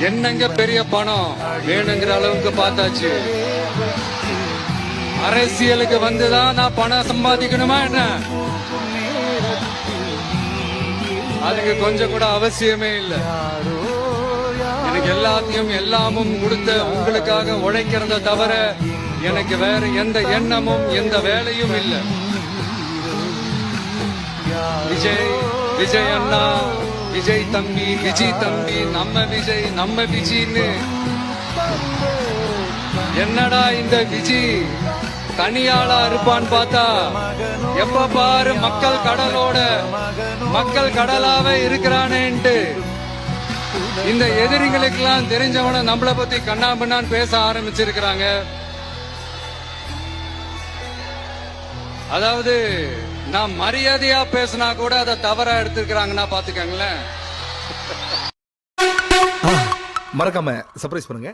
என்னங்க பெரிய பணம் வேணுங்கிற அளவுக்கு பார்த்தாச்சு. அரசியலுக்கு வந்துதான் நான் பணம் சம்பாதிக்கணுமா என்ன? அதுக்கு கொஞ்சம் கூட அவசியமே இல்லை. எனக்கு எல்லாத்தையும் எல்லாமும் கொடுத்த உங்களுக்காக உழைக்கிறத தவிர எனக்கு வேற எந்த எண்ணமும் எந்த வேலையும் இல்லை. விஜய் அண்ணா, விஜய் தம்பி, விஜய் தம்பி, நம்ம விஜய்னு. என்னடா இந்த விஜய் தனியாளா இருப்பான்னு பார்த்தா எப்ப பாரு மக்கள் கடலாவே இருக்கிறானேன்ட்டு இந்த எதிரிகளுக்கு எல்லாம் தெரிஞ்சவன நம்மளை பத்தி கண்ணாபின்னான்னு பேச ஆரம்பிச்சிருக்கிறாங்க. அதாவது நான் மரியாதையா பேசினா கூட அதை தவறா எடுத்துக்கிறாங்கன்னா பாத்துக்கங்களேன். மறக்காம சர்ப்ரைஸ் பண்ணுங்க.